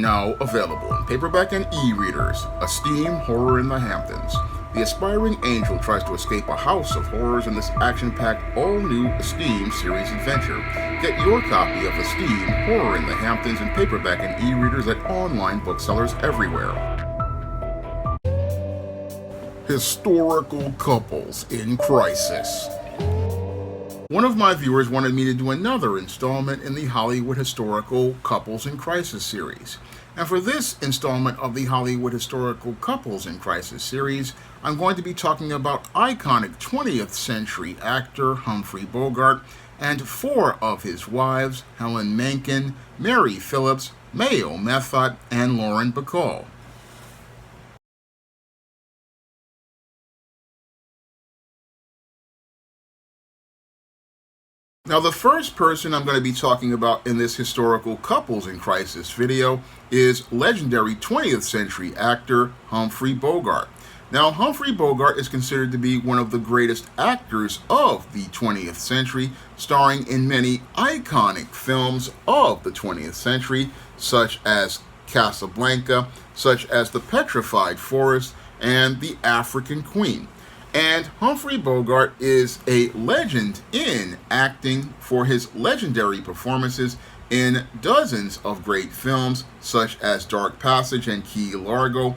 Now available in paperback and e-readers, Esteem Horror in the Hamptons. The aspiring angel tries to escape a house of horrors in this action-packed, all-new Esteem series adventure. Get your copy of Esteem Horror in the Hamptons in paperback and e-readers at online booksellers everywhere. Historical Couples in Crisis. One of my viewers wanted me to do another installment in the Hollywood Historical Couples in Crisis series. And for this installment of the Hollywood Historical Couples in Crisis series, I'm going to be talking about iconic 20th century actor Humphrey Bogart and 4 of his wives, Helen Menken, Mary Phillips, Mayo Methot, and Lauren Baca. Now, the first person I'm going to be talking about in this Historical Couples in Crisis video is legendary 20th century actor Humphrey Bogart. Now, Humphrey Bogart is considered to be one of the greatest actors of the 20th century, starring in many iconic films of the 20th century, such as Casablanca, such as The Petrified Forest, and The African Queen. And Humphrey Bogart is a legend in acting for his legendary performances in dozens of great films, such as Dark Passage and Key Largo.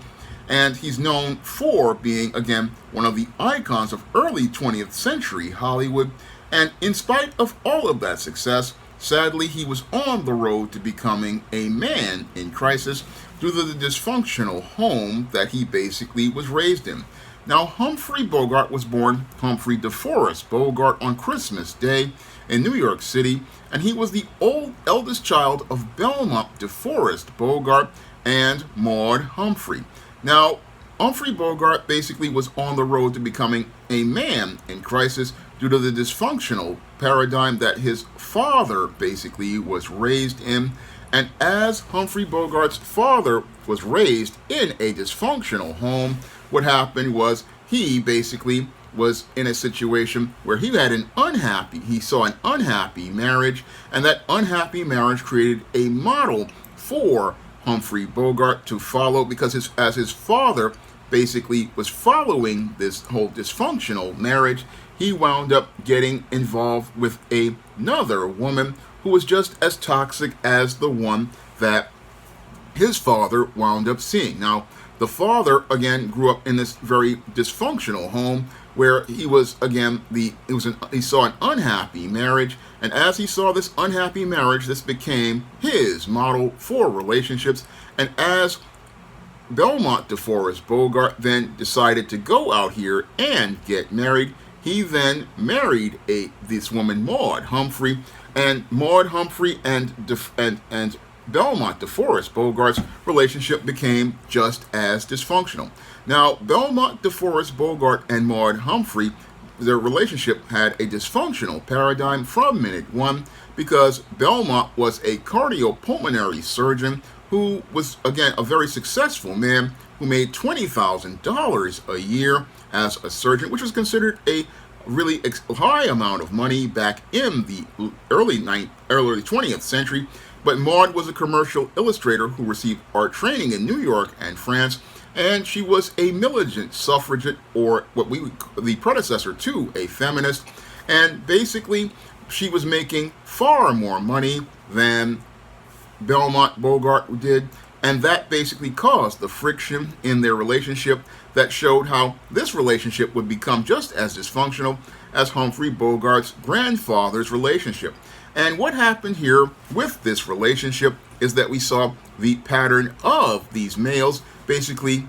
And he's known for being, again, one of the icons of early 20th century Hollywood. And in spite of all of that success, sadly, he was on the road to becoming a man in crisis due to the dysfunctional home that he basically was raised in. Now, Humphrey Bogart was born Humphrey DeForest Bogart on Christmas Day in New York City, and he was the eldest child of Belmont DeForest Bogart and Maud Humphrey. Now, Humphrey Bogart basically was on the road to becoming a man in crisis due to the dysfunctional paradigm that his father basically was raised in. And as Humphrey Bogart's father was raised in a dysfunctional home, what happened was he basically was in a situation where he saw an unhappy marriage, and that unhappy marriage created a model for Humphrey Bogart to follow, because as his father basically was following this whole dysfunctional marriage, he wound up getting involved with another woman who was just as toxic as the one that his father wound up seeing. Now, the father, again, grew up in this very dysfunctional home where he was, again, he saw an unhappy marriage, and as he saw this unhappy marriage, this became his model for relationships. And as Belmont DeForest Bogart then decided to go out here and get married, he then married this woman, Maud Humphrey, and Maud Humphrey and Belmont DeForest Bogart's relationship became just as dysfunctional. Now, Belmont DeForest Bogart and Maud Humphrey, their relationship had a dysfunctional paradigm from minute one, because Belmont was a cardiopulmonary surgeon who was, again, a very successful man who made $20,000 a year as a surgeon, which was considered a really high amount of money back in the early 20th century. But Maud was a commercial illustrator who received art training in New York and France, and she was a militant suffragette, or the predecessor to a feminist, and basically she was making far more money than Belmont Bogart did, and that basically caused the friction in their relationship that showed how this relationship would become just as dysfunctional as Humphrey Bogart's grandfather's relationship. And what happened here with this relationship is that we saw the pattern of these males basically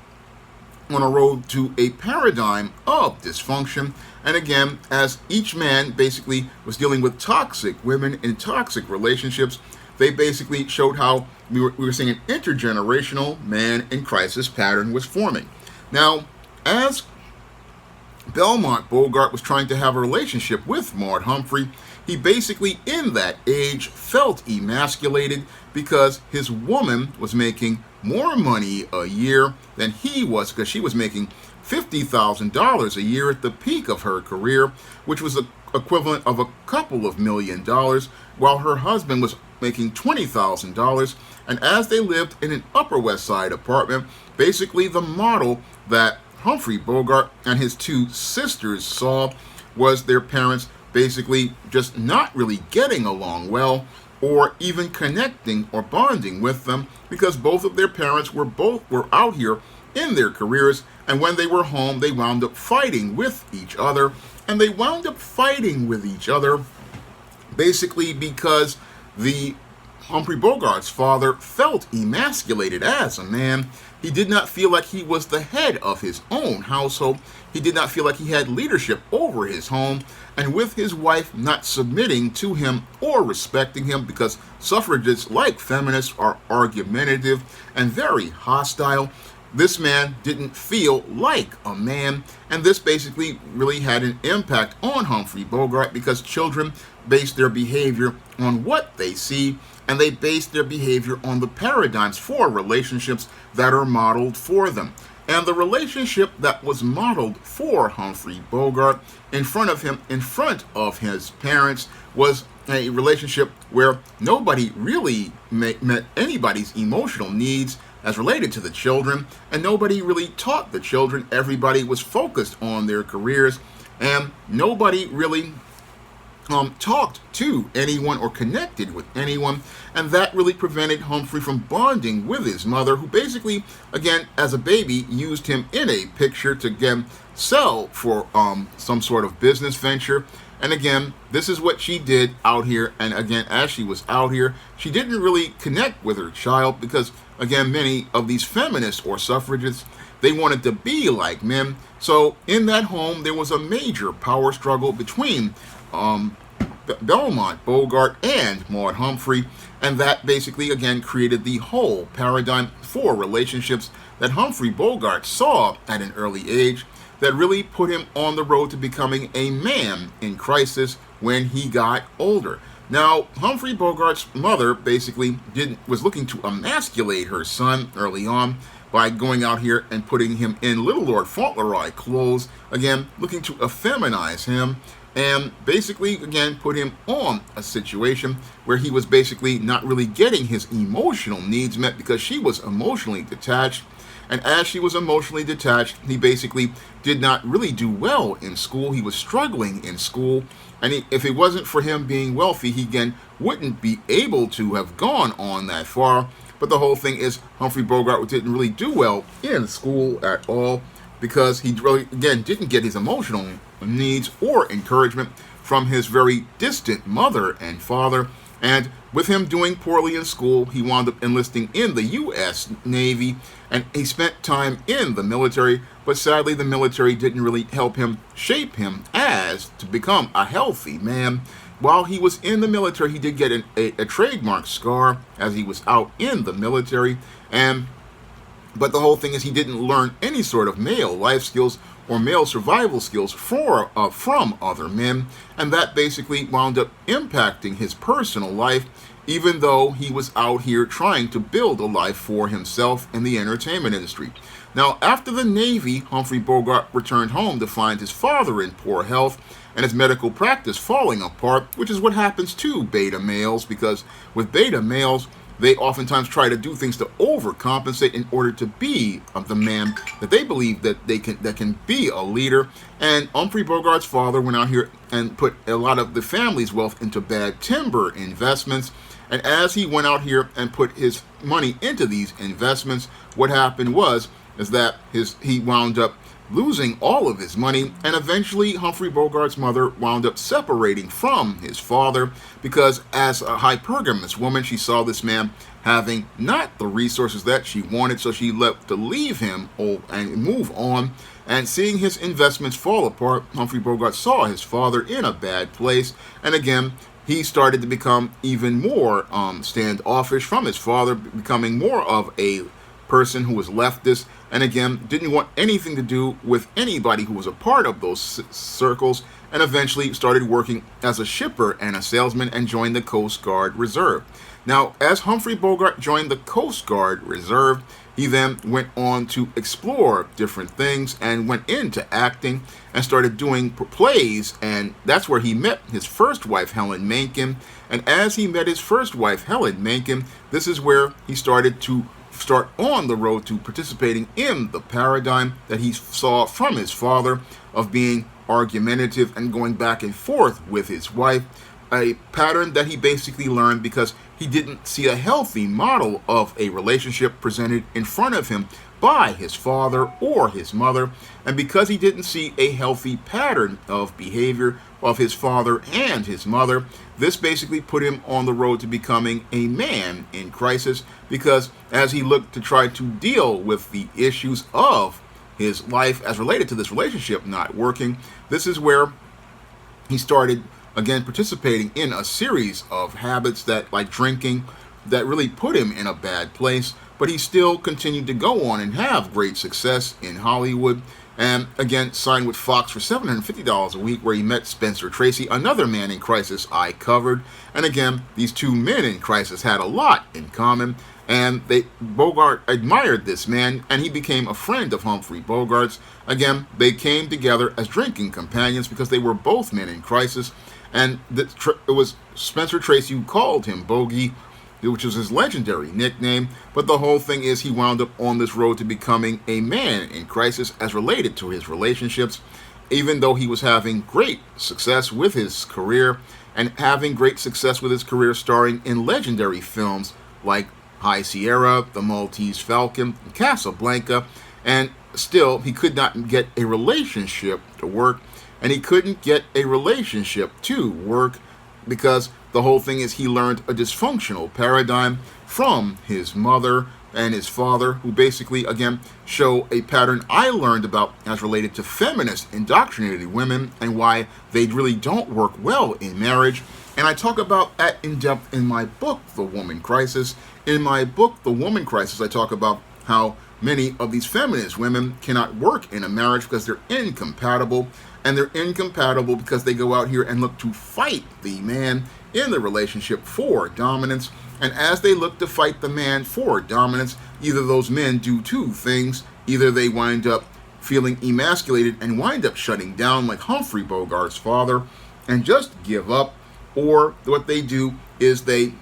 on a road to a paradigm of dysfunction. And again, as each man basically was dealing with toxic women in toxic relationships, they basically showed how we were seeing an intergenerational man in crisis pattern was forming. Now, as Belmont Bogart was trying to have a relationship with Maud Humphrey, he basically, in that age, felt emasculated because his woman was making more money a year than he was, because she was making $50,000 a year at the peak of her career, which was the equivalent of a couple of $1 million, while her husband was making $20,000. And as they lived in an Upper West Side apartment, basically the model that Humphrey Bogart and his two sisters saw was their parents basically just not really getting along well or even connecting or bonding with them, because both of their parents were out here in their careers, and when they were home they wound up fighting with each other. And they wound up fighting with each other basically because the Humphrey Bogart's father felt emasculated as a man. He did not feel like he was the head of his own household. He did not feel like he had leadership over his home. And with his wife not submitting to him or respecting him, because suffragists, like feminists, are argumentative and very hostile, this man didn't feel like a man. And this basically really had an impact on Humphrey Bogart, because children base their behavior on what they see, and they base their behavior on the paradigms for relationships that are modeled for them. And the relationship that was modeled for Humphrey Bogart in front of him, in front of his parents, was a relationship where nobody really met anybody's emotional needs as related to the children, and nobody really taught the children. Everybody was focused on their careers, and nobody really talked to anyone or connected with anyone. And that really prevented Humphrey from bonding with his mother, who basically, again, as a baby, used him in a picture to, again, sell for some sort of business venture. And again, this is what she did out here. And again, as she was out here, she didn't really connect with her child, because, again, many of these feminists or suffragists, they wanted to be like men. So in that home, there was a major power struggle between Belmont Bogart and Maud Humphrey, and that basically again created the whole paradigm for relationships that Humphrey Bogart saw at an early age, that really put him on the road to becoming a man in crisis when he got older. Now, Humphrey Bogart's mother basically was looking to emasculate her son early on by going out here and putting him in Little Lord Fauntleroy clothes, again looking to effeminize him, and basically again put him on a situation where he was basically not really getting his emotional needs met, because she was emotionally detached. And as she was emotionally detached, he basically did not really do well in school. He was struggling in school, and if it wasn't for him being wealthy, he again wouldn't be able to have gone on that far. But the whole thing is, Humphrey Bogart didn't really do well in school at all, because he really, again, didn't get his emotional needs or encouragement from his very distant mother and father. And with him doing poorly in school, he wound up enlisting in the U.S. Navy, and he spent time in the military, but sadly the military didn't really help him shape him as to become a healthy man. While he was in the military, he did get a trademark scar as he was out in the military, but the whole thing is, he didn't learn any sort of male life skills or male survival skills from other men, and that basically wound up impacting his personal life, even though he was out here trying to build a life for himself in the entertainment industry. Now, after the Navy, Humphrey Bogart returned home to find his father in poor health and his medical practice falling apart, which is what happens to beta males, because with beta males, they oftentimes try to do things to overcompensate in order to be the man that they believe that can be a leader. And Humphrey Bogart's father went out here and put a lot of the family's wealth into bad timber investments. And as he went out here and put his money into these investments, what happened is that he wound up losing all of his money, and eventually Humphrey Bogart's mother wound up separating from his father, because as a hypergamous woman, she saw this man having not the resources that she wanted, so she left to leave him and move on. And seeing his investments fall apart, Humphrey Bogart saw his father in a bad place, and again he started to become even more standoffish from his father, becoming more of a person who was leftist, and again didn't want anything to do with anybody who was a part of those circles, and eventually started working as a shipper and a salesman and joined the Coast Guard Reserve. Now, as Humphrey Bogart joined the Coast Guard Reserve, he then went on to explore different things and went into acting and started doing plays, and that's where he met his first wife, Helen Menken. And as he met his first wife, Helen Menken, this is where he started on the road to participating in the paradigm that he saw from his father of being argumentative and going back and forth with his wife, a pattern that he basically learned because he didn't see a healthy model of a relationship presented in front of him by his father or his mother, and because he didn't see a healthy pattern of behavior of his father and his mother, this basically put him on the road to becoming a man in crisis, because as he looked to try to deal with the issues of his life as related to this relationship not working, this is where he started again participating in a series of habits that, like drinking, that really put him in a bad place. But he still continued to go on and have great success in Hollywood, and again signed with Fox for $750 a week, where he met Spencer Tracy, another man in crisis I covered. And again, these two men in crisis had a lot in common, and Bogart admired this man, and he became a friend of Humphrey Bogart's. Again, they came together as drinking companions because they were both men in crisis, and it was Spencer Tracy who called him Bogey, which was his legendary nickname. But the whole thing is he wound up on this road to becoming a man in crisis as related to his relationships, even though he was having great success with his career and having great success with his career starring in legendary films like High Sierra, The Maltese Falcon, and Casablanca. And still, he could not get a relationship to work, and he couldn't get a relationship to work because the whole thing is he learned a dysfunctional paradigm from his mother and his father, who basically, again, show a pattern I learned about as related to feminist indoctrinated women and why they really don't work well in marriage. And I talk about that in depth in my book, The Woman Crisis. In my book, The Woman Crisis, I talk about how many of these feminist women cannot work in a marriage because they're incompatible. And they're incompatible because they go out here and look to fight the man in the relationship for dominance. And as they look to fight the man for dominance, either those men do two things. Either they wind up feeling emasculated and wind up shutting down like Humphrey Bogart's father and just give up, or what they do is they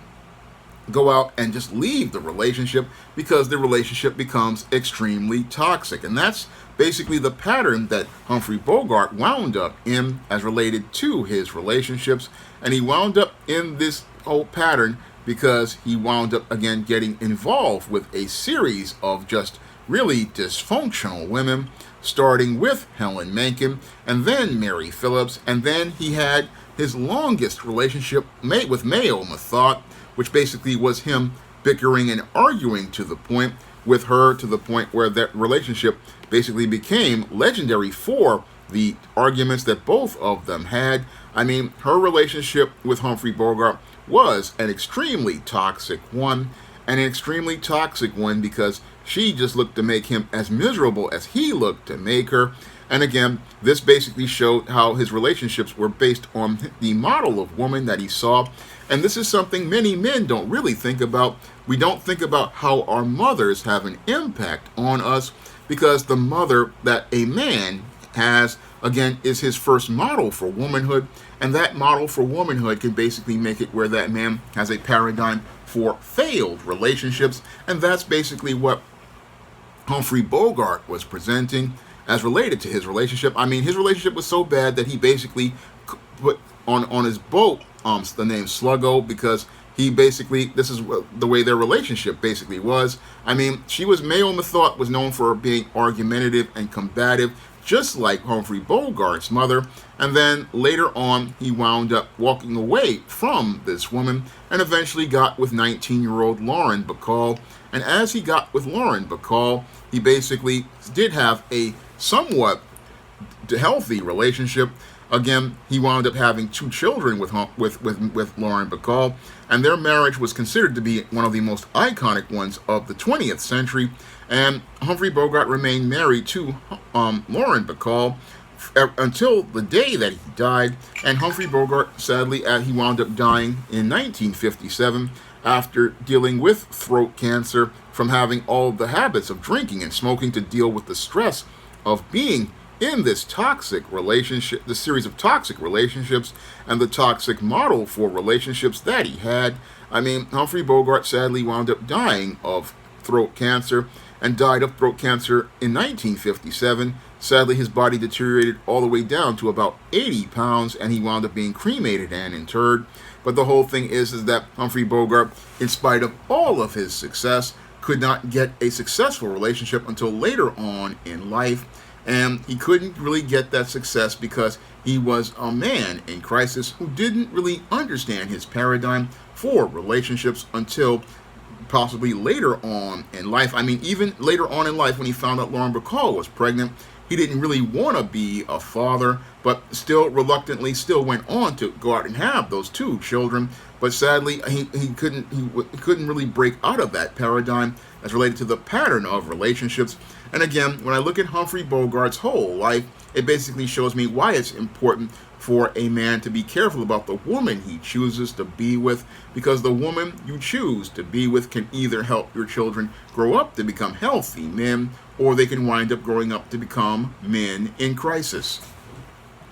go out and just leave the relationship because the relationship becomes extremely toxic. And that's basically the pattern that Humphrey Bogart wound up in as related to his relationships. And he wound up in this whole pattern because he wound up again getting involved with a series of just really dysfunctional women, starting with Helen Menken and then Mary Phillips, and then he had his longest relationship with Mayo Methot, which basically was him bickering and arguing to the point with her, to the point where that relationship basically became legendary for the arguments that both of them had. I mean, her relationship with Humphrey Bogart was an extremely toxic one, and an extremely toxic one because she just looked to make him as miserable as he looked to make her. And again, this basically showed how his relationships were based on the model of woman that he saw. And this is something many men don't really think about. We don't think about how our mothers have an impact on us, because the mother that a man has, again, is his first model for womanhood. And that model for womanhood can basically make it where that man has a paradigm for failed relationships. And that's basically what Humphrey Bogart was presenting as related to his relationship. I mean, his relationship was so bad that he basically put on his boat the name Sluggo, because he basically, this is the way their relationship basically was. I mean, Mayo Methot was known for being argumentative and combative, just like Humphrey Bogart's mother. And then later on, he wound up walking away from this woman and eventually got with 19-year-old Lauren Bacall. And as he got with Lauren Bacall, he basically did have a somewhat healthy relationship. Again, he wound up having 2 children with Lauren Bacall, and their marriage was considered to be one of the most iconic ones of the 20th century. And Humphrey Bogart remained married to Lauren Bacall until the day that he died. And Humphrey Bogart, sadly, he wound up dying in 1957 after dealing with throat cancer from having all the habits of drinking and smoking to deal with the stress of being in this toxic relationship, the series of toxic relationships, and the toxic model for relationships that he had. I mean, Humphrey Bogart sadly wound up dying of throat cancer and died of throat cancer in 1957. Sadly, his body deteriorated all the way down to about 80 pounds, and he wound up being cremated and interred. But the whole thing is that Humphrey Bogart, in spite of all of his success, could not get a successful relationship until later on in life. And he couldn't really get that success because he was a man in crisis who didn't really understand his paradigm for relationships until possibly later on in life. I mean, even later on in life when he found out Lauren Bacall was pregnant, he didn't really want to be a father, but still reluctantly still went on to go out and have those two children. But sadly, he couldn't really break out of that paradigm as related to the pattern of relationships. And again, when I look at Humphrey Bogart's whole life, it basically shows me why it's important for a man to be careful about the woman he chooses to be with, because the woman you choose to be with can either help your children grow up to become healthy men, or they can wind up growing up to become men in crisis.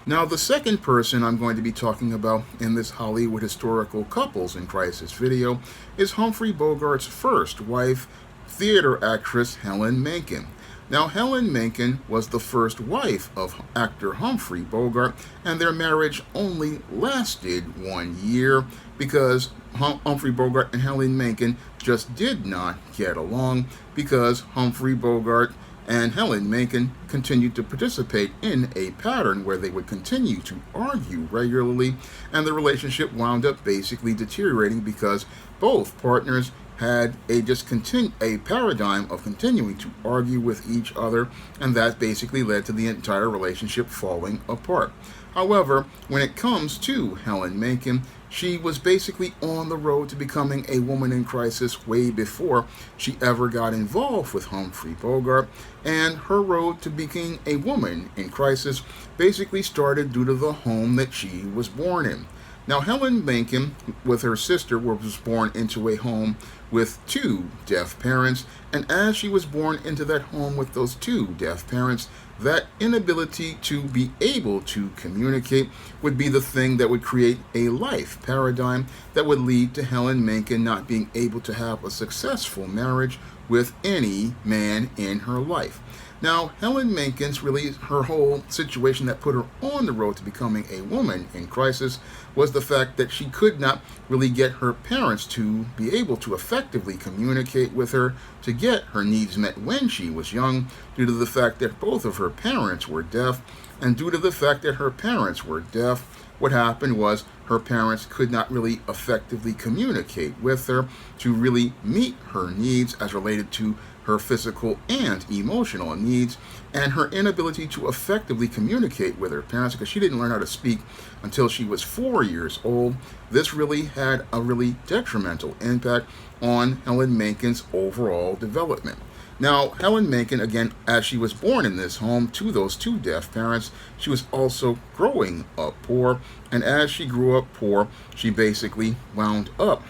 Now, the second person I'm going to be talking about in this Hollywood historical couples in crisis video is Humphrey Bogart's first wife, theater actress Helen Menken. Now, Helen Menken was the first wife of actor Humphrey Bogart, and their marriage only lasted 1 year because Humphrey Bogart and Helen Menken just did not get along, because Humphrey Bogart and Helen Menken continued to participate in a pattern where they would continue to argue regularly, and the relationship wound up basically deteriorating because both partners had a paradigm of continuing to argue with each other, and that basically led to the entire relationship falling apart. However, when it comes to Helen Menken, she was basically on the road to becoming a woman in crisis way before she ever got involved with Humphrey Bogart, and her road to becoming a woman in crisis basically started due to the home that she was born in. Now, Helen Menken, with her sister, was born into a home with two deaf parents, and as she was born into that home with those two deaf parents, that inability to be able to communicate would be the thing that would create a life paradigm that would lead to Helen Menken not being able to have a successful marriage with any man in her life. Now, Helen Menken's her whole situation that put her on the road to becoming a woman in crisis was the fact that she could not really get her parents to be able to effectively communicate with her to get her needs met when she was young, due to the fact that both of her parents were deaf. And due to the fact that her parents were deaf, what happened was her parents could not really effectively communicate with her to really meet her needs as related to her physical and emotional needs, and her inability to effectively communicate with her parents because she didn't learn how to speak until she was 4 years old. This really had a really detrimental impact on Helen Menken's overall development. Now, Helen Menken, again, as she was born in this home to those two deaf parents, she was also growing up poor, and as she grew up poor, she basically wound up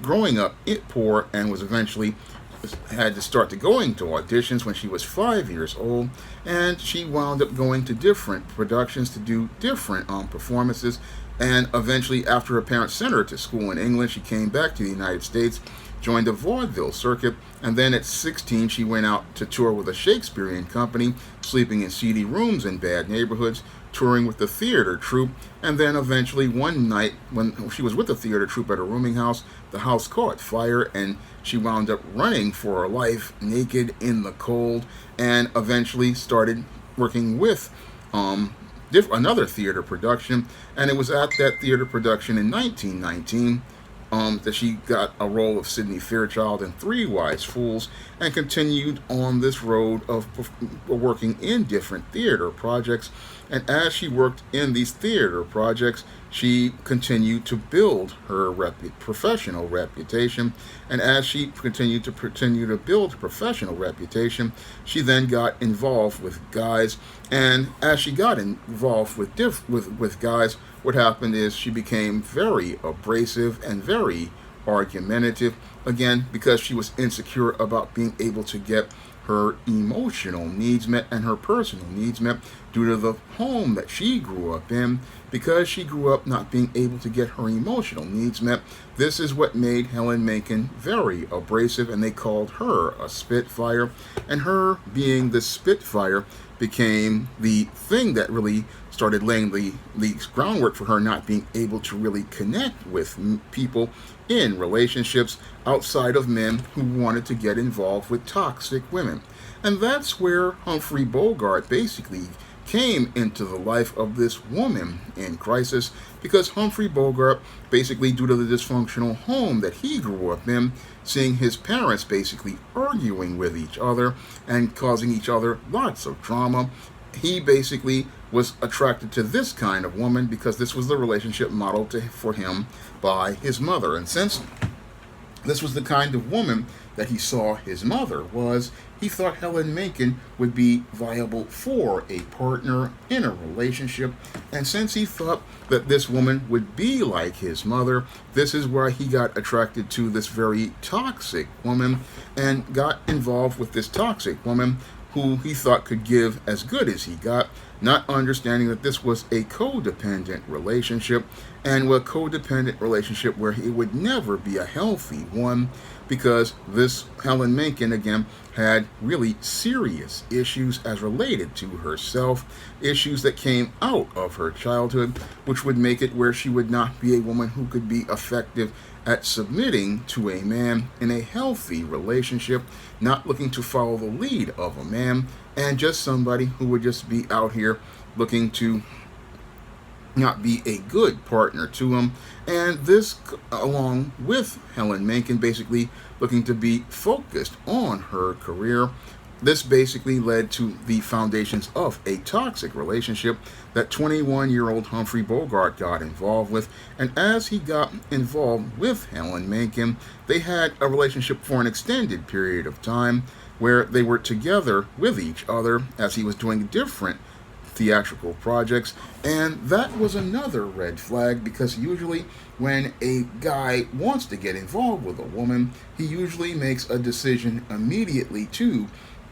growing up poor and was eventually had to start going to auditions when she was 5 years old, and she wound up going to different productions to do different performances, and eventually, after her parents sent her to school in England, she came back to the United States, joined the vaudeville circuit, and then at 16 she went out to tour with a Shakespearean company, sleeping in seedy rooms in bad neighborhoods, touring with the theater troupe, and then eventually one night when she was with the theater troupe at a rooming house, the house caught fire and she wound up running for her life naked in the cold, and eventually started working with another theater production, and it was at that theater production in 1919 that she got a role of Sidney Fairchild in Three Wise Fools, and continued on this road of working in different theater projects And as she worked in these theater projects, she continued to build her professional reputation. And as she continued to build her professional reputation, she then got involved with guys. And as she got involved with guys, what happened is she became very abrasive and very argumentative, again because she was insecure about being able to get her emotional needs met and her personal needs met due to the home that she grew up in. Because she grew up not being able to get her emotional needs met, this is what made Helen Menken very abrasive, and they called her a Spitfire. And her being the Spitfire became the thing that really started laying the groundwork for her not being able to really connect with people in relationships outside of men who wanted to get involved with toxic women. And that's where Humphrey Bogart basically came into the life of this woman in crisis, because Humphrey Bogart, basically due to the dysfunctional home that he grew up in, seeing his parents basically arguing with each other and causing each other lots of drama, he basically was attracted to this kind of woman because this was the relationship model for him by his mother. And since this was the kind of woman that he saw his mother was, he thought Helen Menken would be viable for a partner in a relationship. And since he thought that this woman would be like his mother, this is why he got attracted to this very toxic woman and got involved with this toxic woman who he thought could give as good as he got, not understanding that this was a codependent relationship, and a codependent relationship where it would never be a healthy one, because this Helen Menken, again, had really serious issues as related to herself, issues that came out of her childhood, which would make it where she would not be a woman who could be effective at submitting to a man in a healthy relationship, not looking to follow the lead of a man, and just somebody who would just be out here looking to not be a good partner to him. And this, along with Helen Menken basically looking to be focused on her career, this basically led to the foundations of a toxic relationship that 21-year-old Humphrey Bogart got involved with. And as he got involved with Helen Menken, they had a relationship for an extended period of time where they were together with each other as he was doing different theatrical projects. And that was another red flag, because usually when a guy wants to get involved with a woman, he usually makes a decision immediately too,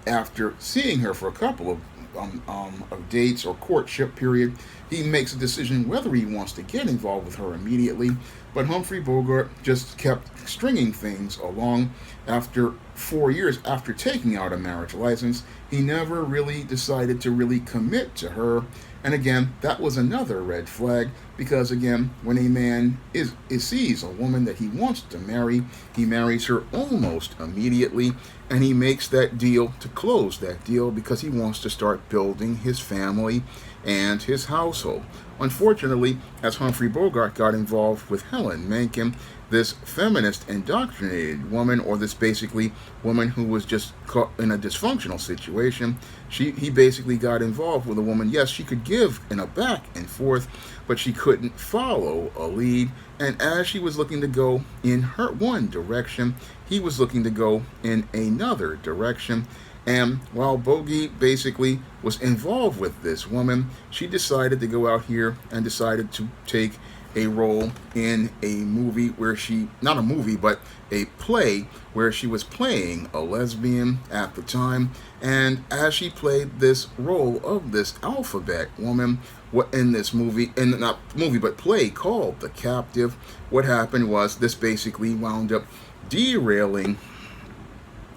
after seeing her for a couple of dates or courtship period. He makes a decision whether he wants to get involved with her immediately. But Humphrey Bogart just kept stringing things along. After 4 years after taking out a marriage license, he never really decided to really commit to her. And again, that was another red flag, because again, when a man sees a woman that he wants to marry, he marries her almost immediately, and he makes that deal to close that deal because he wants to start building his family and his household. Unfortunately, as Humphrey Bogart got involved with Helen Menken, this feminist indoctrinated woman, or this basically woman who was just caught in a dysfunctional situation, he basically got involved with a woman. Yes, she could give in a back and forth, but she couldn't follow a lead. And as she was looking to go in her one direction, he was looking to go in another direction. And while Bogey basically was involved with this woman, she decided to go out here and decided to take a role in a movie where not a movie, but a play where she was playing a lesbian at the time. And as she played this role of this alphabet woman, in this movie, not movie, but play called The Captive, what happened was this basically wound up derailing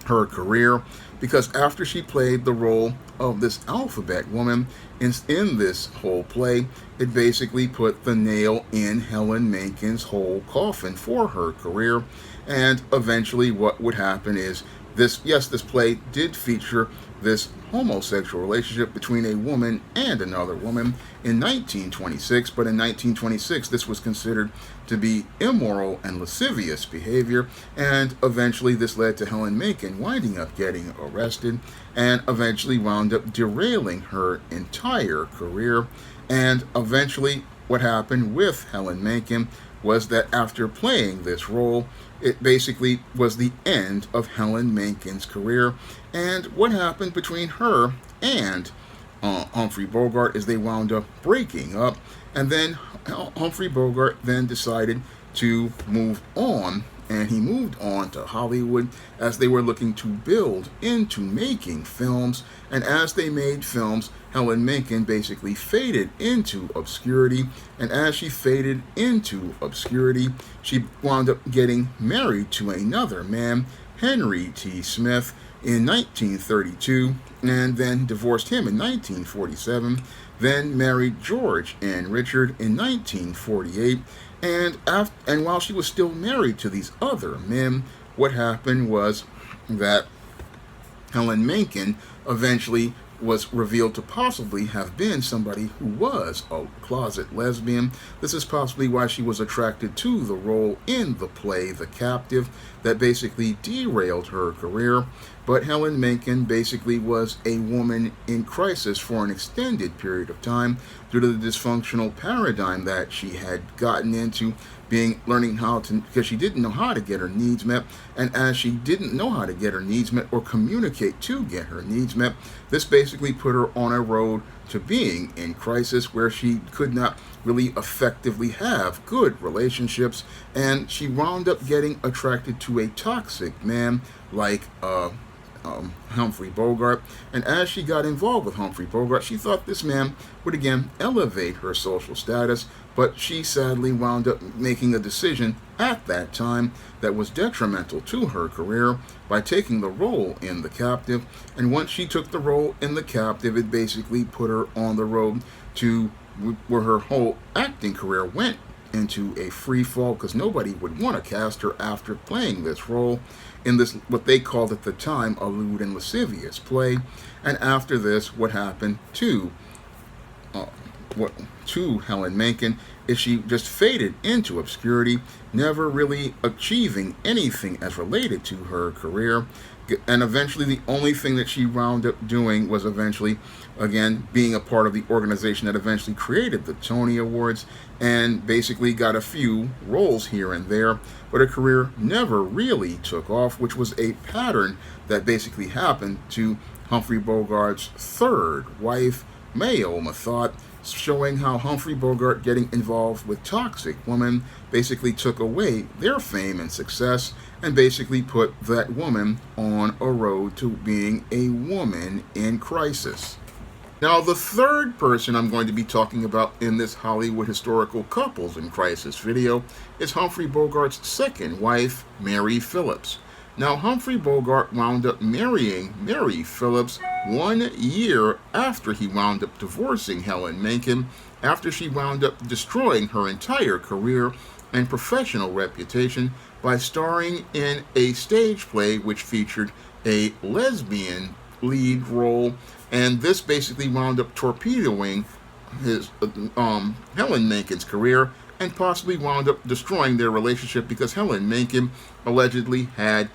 her career, because after she played the role of this alphabet woman in this whole play, it basically put the nail in Helen Menken's whole coffin for her career. And eventually what would happen is this play did feature this homosexual relationship between a woman and another woman in 1926, but in 1926 this was considered to be immoral and lascivious behavior, and eventually this led to Helen Menken winding up getting arrested and eventually wound up derailing her entire career. And eventually what happened with Helen Menken was that after playing this role, it basically was the end of Helen Menken's career. And what happened between her and Humphrey Bogart is they wound up breaking up, and then Humphrey Bogart then decided to move on, and he moved on to Hollywood as they were looking to build into making films. And as they made films, Helen Menken basically faded into obscurity, and as she faded into obscurity, she wound up getting married to another man, Henry T. Smith, in 1932, and then divorced him in 1947, then married George and Richard in 1948, and while she was still married to these other men, what happened was that Helen Menken eventually was revealed to possibly have been somebody who was a closet lesbian. This is possibly why she was attracted to the role in the play The Captive that basically derailed her career. But Helen Menken basically was a woman in crisis for an extended period of time due to the dysfunctional paradigm that she had gotten into, learning how to, because she didn't know how to get her needs met, and as she didn't know how to get her needs met or communicate to get her needs met, this basically put her on a road to being in crisis where she could not really effectively have good relationships, and she wound up getting attracted to a toxic man like Humphrey Bogart. And as she got involved with Humphrey Bogart, she thought this man would again elevate her social status, but she sadly wound up making a decision at that time that was detrimental to her career by taking the role in The Captive. And once she took the role in The Captive, it basically put her on the road to where her whole acting career went into a free fall, because nobody would want to cast her after playing this role in this, what they called at the time, a lewd and lascivious play. And after this, what happened to Helen Menken is she just faded into obscurity, never really achieving anything as related to her career. And eventually the only thing that she wound up doing was eventually, again, being a part of the organization that eventually created the Tony Awards, and basically got a few roles here and there, but her career never really took off, which was a pattern that basically happened to Humphrey Bogart's third wife, Mayo Methot, showing how Humphrey Bogart getting involved with toxic women basically took away their fame and success, and basically put that woman on a road to being a woman in crisis. Now, the third person I'm going to be talking about in this Hollywood historical couples in crisis video is Humphrey Bogart's second wife, Mary Phillips. Now, Humphrey Bogart wound up marrying Mary Phillips 1 year after he wound up divorcing Helen Menken, after she wound up destroying her entire career and professional reputation by starring in a stage play which featured a lesbian lead role, and this basically wound up torpedoing Helen Menken's career and possibly wound up destroying their relationship, because Helen Menken allegedly had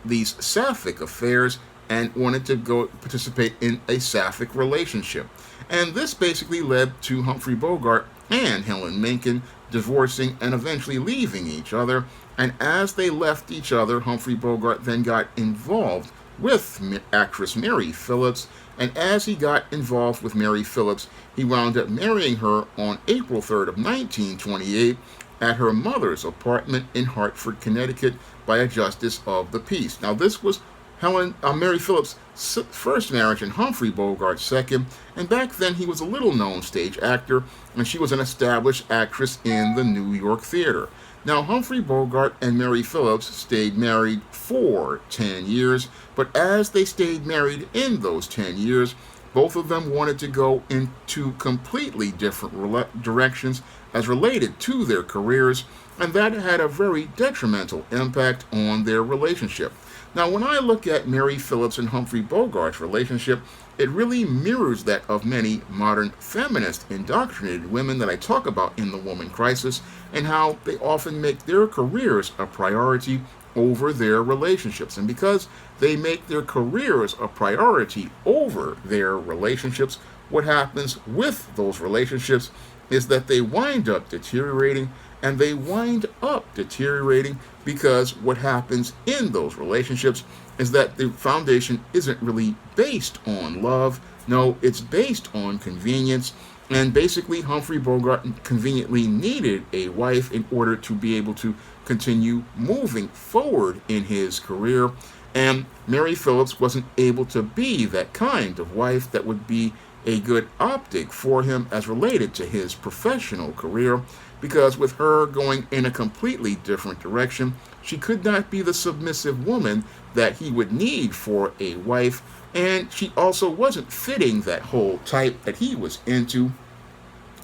these sapphic affairs and wanted to go participate in a sapphic relationship. And this basically led to Humphrey Bogart and Helen Menken divorcing and eventually leaving each other. And as they left each other, Humphrey Bogart then got involved with actress Mary Phillips, and as he got involved with Mary Phillips, he wound up marrying her on April 3rd of 1928 at her mother's apartment in Hartford, Connecticut, by a justice of the peace. Now, this was Mary Phillips' first marriage and Humphrey Bogart's second, and back then he was a little-known stage actor, and she was an established actress in the New York theater. Now, Humphrey Bogart and Mary Phillips stayed married for 10 years, but as they stayed married in those 10 years, both of them wanted to go into completely different directions as related to their careers, and that had a very detrimental impact on their relationship. Now, when I look at Mary Phillips and Humphrey Bogart's relationship, it really mirrors that of many modern feminist indoctrinated women that I talk about in The Woman Crisis, and how they often make their careers a priority over their relationships. And because they make their careers a priority over their relationships, what happens with those relationships is that they wind up deteriorating, and they wind up deteriorating because what happens in those relationships is that the foundation isn't really based on love. No, it's based on convenience. And basically, Humphrey Bogart conveniently needed a wife in order to be able to continue moving forward in his career. And Mary Phillips wasn't able to be that kind of wife that would be a good optic for him as related to his professional career, because with her going in a completely different direction, she could not be the submissive woman that he would need for a wife, and she also wasn't fitting that whole type that he was into,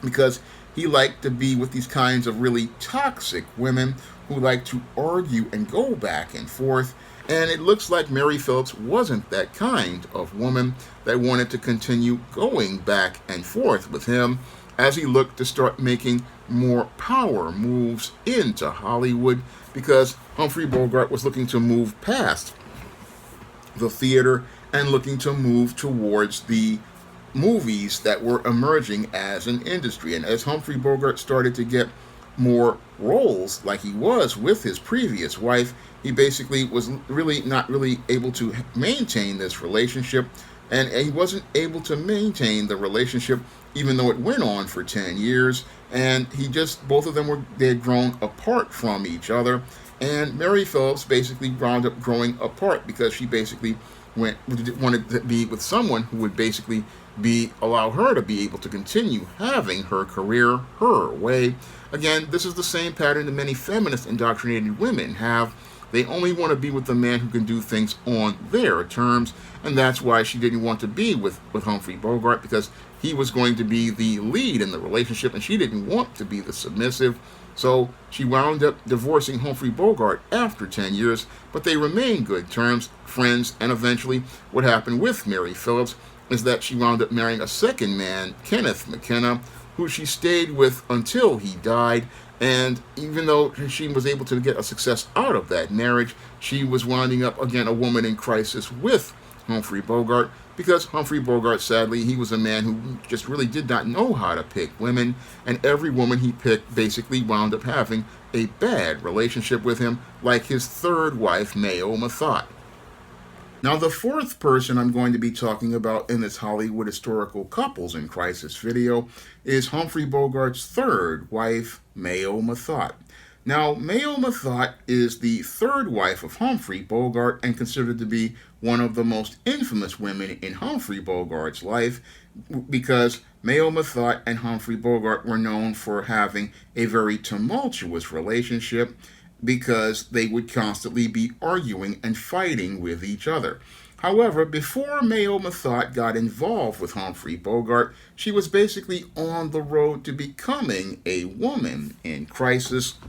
because he liked to be with these kinds of really toxic women who like to argue and go back and forth. And it looks like Mary Phillips wasn't that kind of woman that wanted to continue going back and forth with him as he looked to start making more power moves into Hollywood, because Humphrey Bogart was looking to move past the theater and looking to move towards the movies that were emerging as an industry. And as Humphrey Bogart started to get more roles like he was with his previous wife, he basically was really not really able to maintain this relationship, and he wasn't able to maintain the relationship even though it went on for 10 years, and both of them they had grown apart from each other, and Mary Phillips basically wound up growing apart because she basically wanted to be with someone who would basically allow her to be able to continue having her career her way. Again, this is the same pattern that many feminist indoctrinated women have. They only want to be with the man who can do things on their terms, and that's why she didn't want to be with Humphrey Bogart, because he was going to be the lead in the relationship, and she didn't want to be the submissive. So she wound up divorcing Humphrey Bogart after 10 years, but they remained good terms, friends, and eventually what happened with Mary Phillips is that she wound up marrying a second man, Kenneth McKenna, who she stayed with until he died. And even though she was able to get a success out of that marriage, she was winding up, again, a woman in crisis with Humphrey Bogart, because Humphrey Bogart, sadly, he was a man who just really did not know how to pick women, and every woman he picked basically wound up having a bad relationship with him, like his third wife, Mayo Methot. Now, the fourth person I'm going to be talking about in this Hollywood historical couples in crisis video is Humphrey Bogart's third wife, Mayo Methot. Now, Mayo Methot is the third wife of Humphrey Bogart and considered to be one of the most infamous women in Humphrey Bogart's life, because Mayo Methot and Humphrey Bogart were known for having a very tumultuous relationship, because they would constantly be arguing and fighting with each other. However, before Mayo Methot got involved with Humphrey Bogart, she was basically on the road to becoming a woman in crisis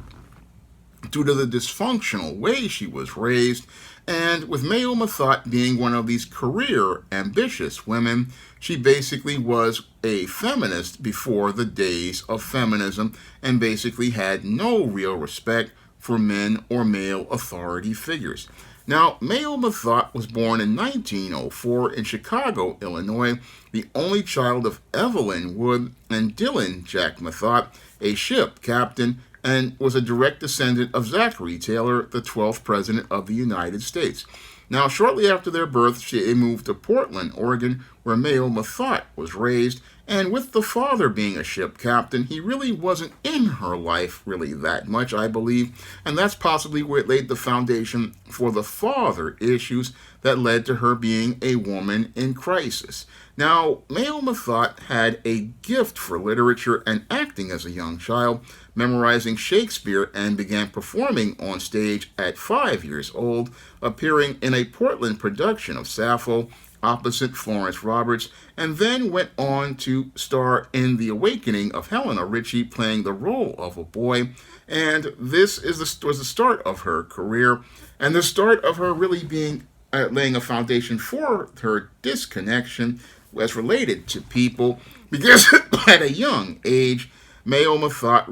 due to the dysfunctional way she was raised. And with Mayo Methot being one of these career ambitious women, she basically was a feminist before the days of feminism, and basically had no real respect for men or male authority figures. Now, Mayo Methot was born in 1904 in Chicago, Illinois, the only child of Evelyn Wood and Dillon Jack Methot, a ship captain, and was a direct descendant of Zachary Taylor, the 12th President of the United States. Now, shortly after their birth, they moved to Portland, Oregon, where Mayo Methot was raised, and with the father being a ship captain, he really wasn't in her life really that much, I believe, and that's possibly where it laid the foundation for the father issues that led to her being a woman in crisis. Now, Mayo Methot had a gift for literature and acting as a young child, memorizing Shakespeare, and began performing on stage at 5 years old, appearing in a Portland production of Sappho, opposite Florence Roberts, and then went on to star in The Awakening of Helen, Richie playing the role of a boy. And this was the start of her career, and the start of her really being laying a foundation for her disconnection as related to people, because at a young age, Mayo Methot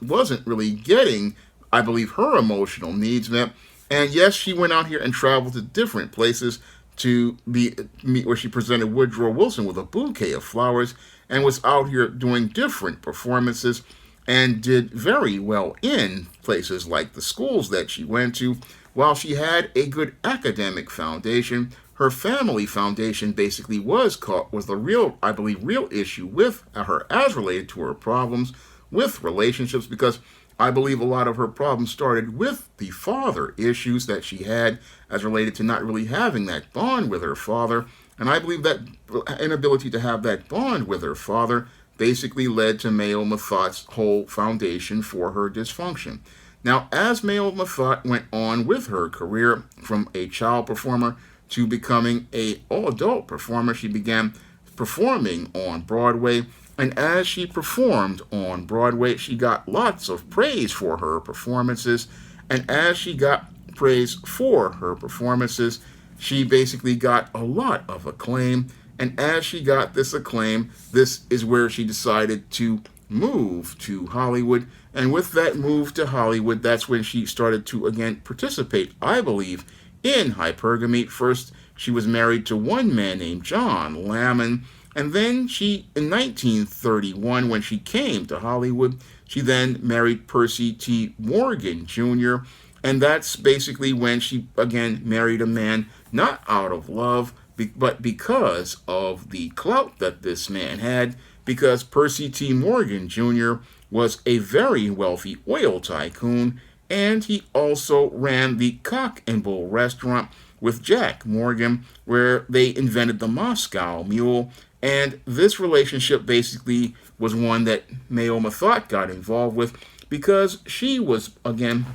wasn't really getting, I believe, her emotional needs met. And yes, she went out here and traveled to different places to meet where she presented Woodrow Wilson with a bouquet of flowers, and was out here doing different performances and did very well in places like the schools that she went to. While she had a good academic foundation, her family foundation basically was the real, I believe, real issue with her as related to her problems with relationships, because I believe a lot of her problems started with the father issues that she had as related to not really having that bond with her father. And I believe that inability to have that bond with her father basically led to Mayo Methot's whole foundation for her dysfunction. Now, as Mayo Methot went on with her career from a child performer to becoming an all-adult performer, she began performing on Broadway. And as she performed on Broadway, she got lots of praise for her performances. And as she got praise for her performances, she basically got a lot of acclaim. And as she got this acclaim, this is where she decided to move to Hollywood. And with that move to Hollywood, that's when she started to again participate, I believe, in hypergamy. First, she was married to one man named John Lamon. And then in 1931, when she came to Hollywood, she then married Percy T. Morgan Jr. And that's basically when she again married a man not out of love, but because of the clout that this man had, because Percy T. Morgan Jr. was a very wealthy oil tycoon, and he also ran the Cock and Bull restaurant with Jack Morgan, where they invented the Moscow Mule. And this relationship basically was one that Mayo Methot got involved with, because she was, again,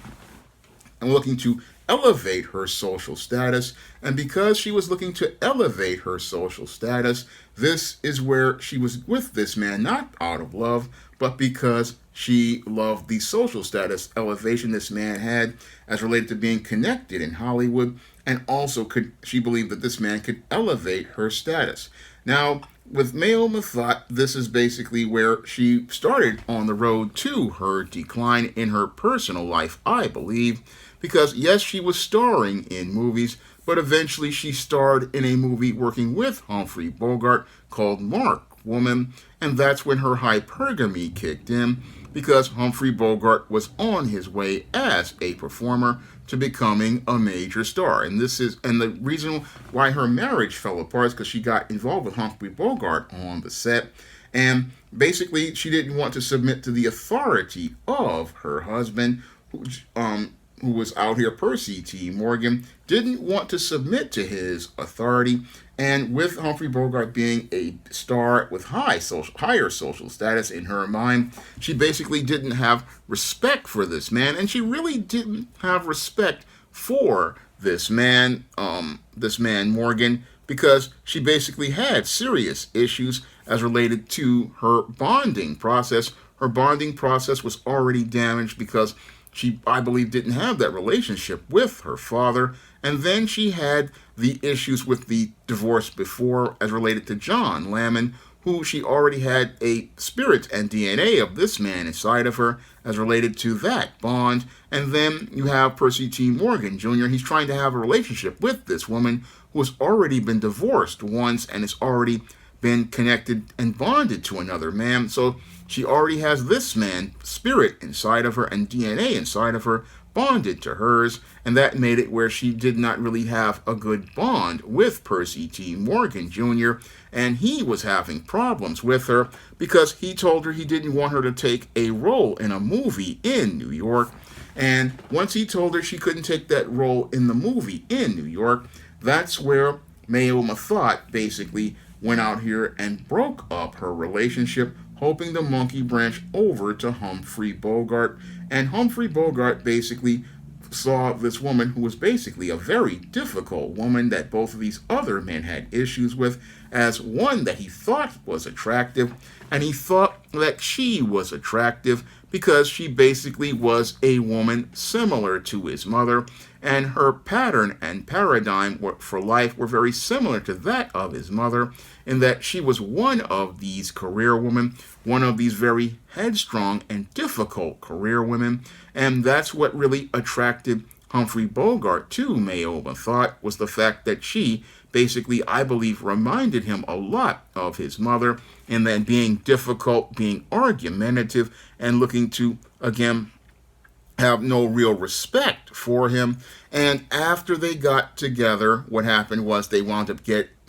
looking to elevate her social status. And because she was looking to elevate her social status, this is where she was with this man, not out of love, but because she loved the social status elevation this man had as related to being connected in Hollywood. And also she believed that this man could elevate her status. Now, with Mayo Methot, this is basically where she started on the road to her decline in her personal life, I believe, because yes, she was starring in movies, but eventually she starred in a movie working with Humphrey Bogart called Mark Woman, and that's when her hypergamy kicked in, because Humphrey Bogart was on his way as a performer to becoming a major star. And the reason why her marriage fell apart is because she got involved with Humphrey Bogart on the set, and basically she didn't want to submit to the authority of her husband, who was out here, Percy T. Morgan, didn't want to submit to his authority. And with Humphrey Bogart being a star with higher social status in her mind, she basically didn't have respect for this man, and she really didn't have respect for this man Morgan, because she basically had serious issues as related to her bonding process. Her bonding process was already damaged because she, I believe, didn't have that relationship with her father. And then she had the issues with the divorce before as related to John Lamon, who she already had a spirit and DNA of this man inside of her as related to that bond. And then you have Percy T. Morgan Jr. He's trying to have a relationship with this woman who has already been divorced once and has already been connected and bonded to another man. So she already has this man's spirit inside of her and DNA inside of her bonded to hers, and that made it where she did not really have a good bond with Percy T. Morgan Jr., and he was having problems with her because he told her he didn't want her to take a role in a movie in New York. And once he told her she couldn't take that role in the movie in New York, that's where Mayo Methot basically went out here and broke up her relationship, hoping to monkey branch over to Humphrey Bogart. And Humphrey Bogart basically saw this woman who was basically a very difficult woman that both of these other men had issues with as one that he thought was attractive, and he thought that she was attractive because she basically was a woman similar to his mother, and her pattern and paradigm for life were very similar to that of his mother, in that she was one of these career women, one of these very headstrong and difficult career women, and that's what really attracted Humphrey Bogart to Mayo Methot, was the fact that she basically, I believe, reminded him a lot of his mother, in that being difficult, being argumentative, and looking to, again, have no real respect for him. And after they got together, what happened was they wound up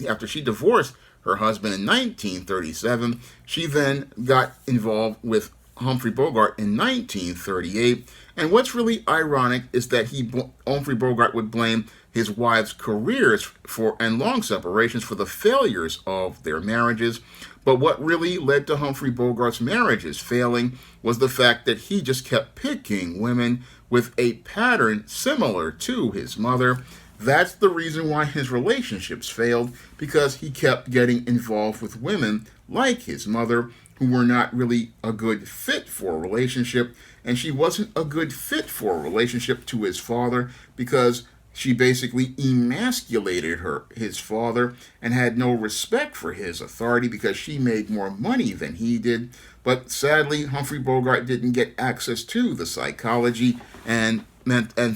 after she divorced her husband in 1937, she then got involved with Humphrey Bogart in 1938. And what's really ironic is that Humphrey Bogart would blame his wife's careers and long separations for the failures of their marriages. But what really led to Humphrey Bogart's marriages failing was the fact that he just kept picking women with a pattern similar to his mother. That's the reason why his relationships failed, because he kept getting involved with women like his mother, who were not really a good fit for a relationship. And she wasn't a good fit for a relationship to his father, because she basically emasculated his father, and had no respect for his authority because she made more money than he did. But sadly, Humphrey Bogart didn't get access to the psychology and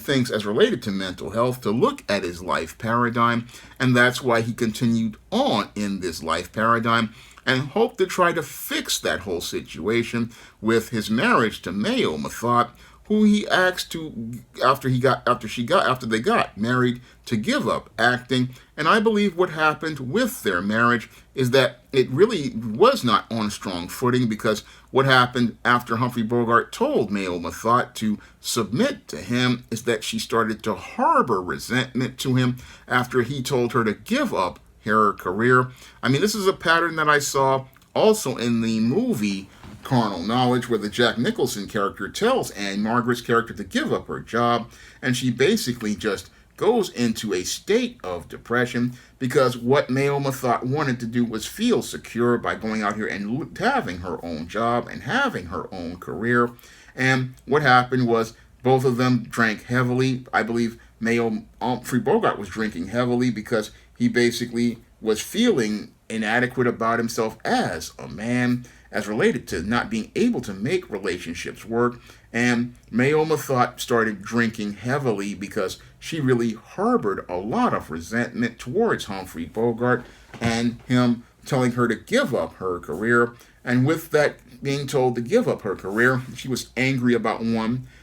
things as related to mental health to look at his life paradigm, and that's why he continued on in this life paradigm and hoped to try to fix that whole situation with his marriage to Mayo Methot, who he asked to, after they got married, to give up acting. And I believe what happened with their marriage is that it really was not on a strong footing, because what happened after Humphrey Bogart told Mayo Methot to submit to him is that she started to harbor resentment to him after he told her to give up her career. I mean, this is a pattern that I saw also in the movie Carnal Knowledge, where the Jack Nicholson character tells Anne Margaret's character to give up her job, and she basically just goes into a state of depression, because what Mayo Methot wanted to do was feel secure by going out here and having her own job and having her own career. And what happened was both of them drank heavily. I believe Humphrey Bogart was drinking heavily because he basically was feeling inadequate about himself as a man, as related to not being able to make relationships work. And Mayo Methot started drinking heavily because she really harbored a lot of resentment towards Humphrey Bogart and him telling her to give up her career. And with that being told to give up her career, she was angry about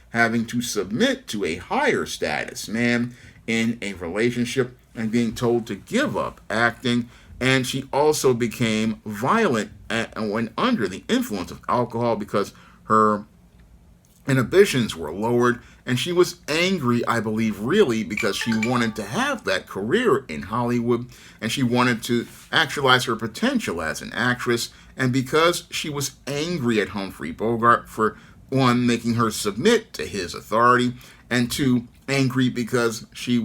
having to submit to a higher status man in a relationship and being told to give up acting. And she also became violent and went under the influence of alcohol because her inhibitions were lowered. And she was angry, I believe, really, because she wanted to have that career in Hollywood, and she wanted to actualize her potential as an actress. And because she was angry at Humphrey Bogart for, one, making her submit to his authority, and two, angry because she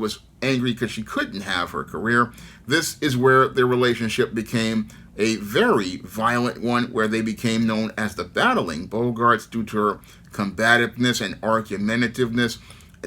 couldn't have her career, this is where their relationship became a very violent one, where they became known as the Battling Bogarts due to her combativeness and argumentativeness,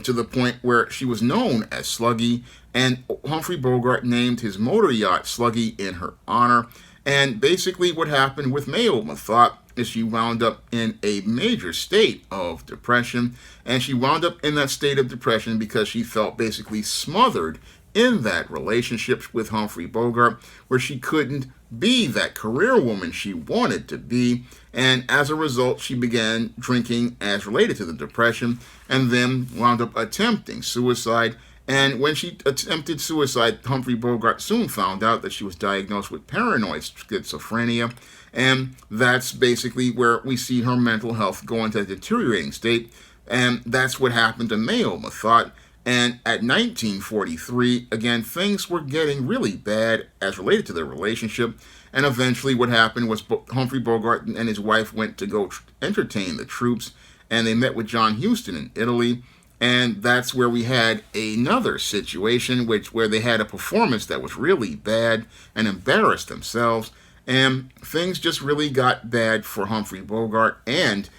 to the point where she was known as Sluggy, and Humphrey Bogart named his motor yacht Sluggy in her honor. And basically what happened with Mayo Methot is she wound up in a major state of depression, and she wound up in that state of depression because she felt basically smothered in that relationship with Humphrey Bogart, where she couldn't be that career woman she wanted to be. And as a result, she began drinking as related to the depression, and then wound up attempting suicide. And when she attempted suicide, Humphrey Bogart soon found out that she was diagnosed with paranoid schizophrenia. And that's basically where we see her mental health go into a deteriorating state. And that's what happened to Mayo Methot. And at 1943, again, things were getting really bad as related to their relationship. And eventually what happened was Humphrey Bogart and his wife went to go entertain the troops. And they met with John Huston in Italy. And that's where we had another situation where they had a performance that was really bad and embarrassed themselves. And things just really got bad for Humphrey Bogart and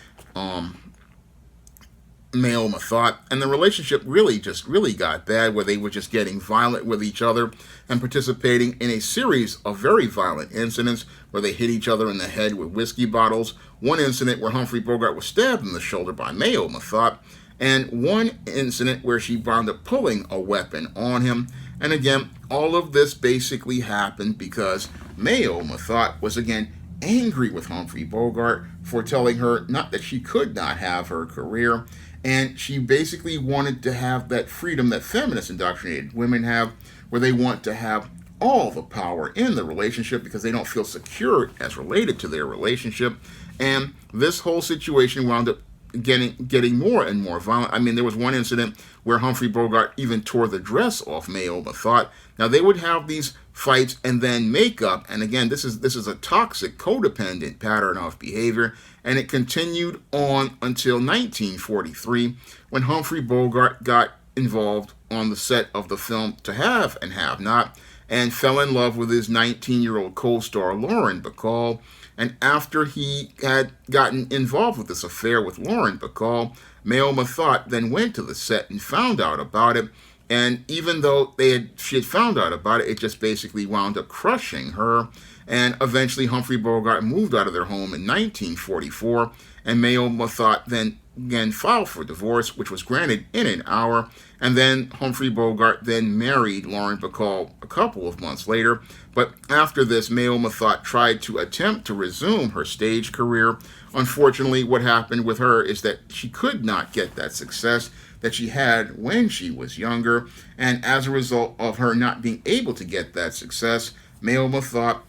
Mayo Methot, and the relationship really got bad, where they were just getting violent with each other and participating in a series of very violent incidents where they hit each other in the head with whiskey bottles. One incident where Humphrey Bogart was stabbed in the shoulder by Mayo Methot, and one incident where she wound up pulling a weapon on him. And again, all of this basically happened because Mayo Methot was again angry with Humphrey Bogart for telling her not that she could not have her career. And she basically wanted to have that freedom that feminist indoctrinated women have, where they want to have all the power in the relationship because they don't feel secure as related to their relationship. And this whole situation wound up getting more and more violent. I mean, there was one incident where Humphrey Bogart even tore the dress off Mayo Methot. Now, they would have these fights and then make up. And again, this is a toxic, codependent pattern of behavior. And it continued on until 1943, when Humphrey Bogart got involved on the set of the film To Have and Have Not, and fell in love with his 19-year-old co-star Lauren Bacall. And after he had gotten involved with this affair with Lauren Bacall, Mayo Methot then went to the set and found out about it. And even though she had found out about it, it just basically wound up crushing her. And eventually Humphrey Bogart moved out of their home in 1944, and Mayo Methot then again filed for divorce, which was granted in an hour. And then Humphrey Bogart then married Lauren Bacall a couple of months later. But after this, Mayo Methot tried to attempt to resume her stage career. Unfortunately, what happened with her is that she could not get that success that she had when she was younger. And as a result of her not being able to get that success, Mayo Methot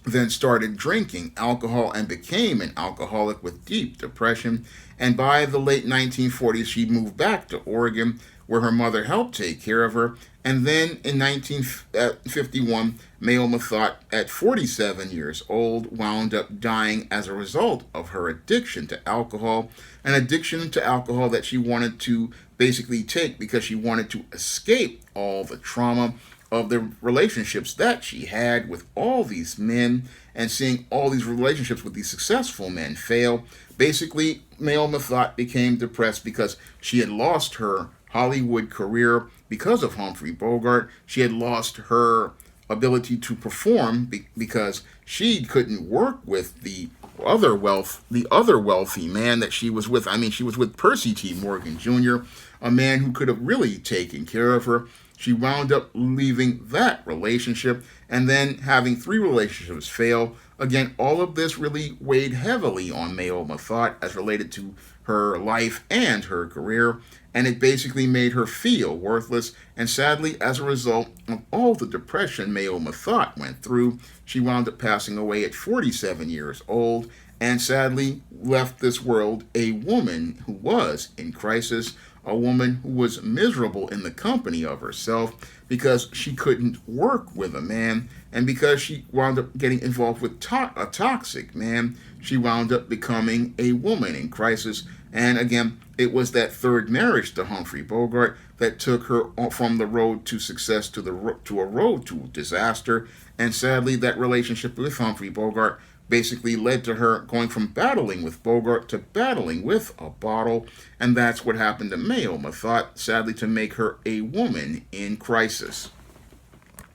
then started drinking alcohol and became an alcoholic with deep depression. And by the late 1940s, she moved back to Oregon, where her mother helped take care of her. And then in 1951, Mayo Methot, at 47 years old, wound up dying as a result of her addiction to alcohol, an addiction to alcohol that she wanted to basically take because she wanted to escape all the trauma of the relationships that she had with all these men, and seeing all these relationships with these successful men fail. Basically, Mayo Methot became depressed because she had lost her Hollywood career because of Humphrey Bogart. She had lost her ability to perform because she couldn't work with the other wealthy man that she was with. I mean, she was with Percy T. Morgan Jr., a man who could have really taken care of her. She wound up leaving that relationship and then having 3 relationships fail. Again, all of this really weighed heavily on Mayo Methot as related to her life and her career, and it basically made her feel worthless. And sadly, as a result of all the depression Mayo Methot went through, she wound up passing away at 47 years old, and sadly left this world a woman who was in crisis, a woman who was miserable in the company of herself because she couldn't work with a man, and because she wound up getting involved with a toxic man, she wound up becoming a woman in crisis. And again, it was that third marriage to Humphrey Bogart that took her from the road to success to a road to disaster. And sadly, that relationship with Humphrey Bogart basically led to her going from battling with Bogart to battling with a bottle. And that's what happened to Mayo Methot, sadly, to make her a woman in crisis.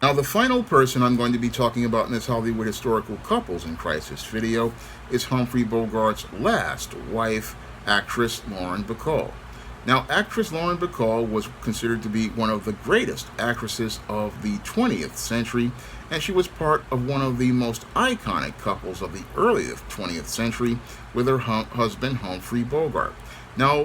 Now, the final person I'm going to be talking about in this Hollywood Historical Couples in Crisis video is Humphrey Bogart's last wife, actress Lauren Bacall. Now, actress Lauren Bacall was considered to be one of the greatest actresses of the 20th century, and she was part of one of the most iconic couples of the early 20th century with her husband, Humphrey Bogart. Now,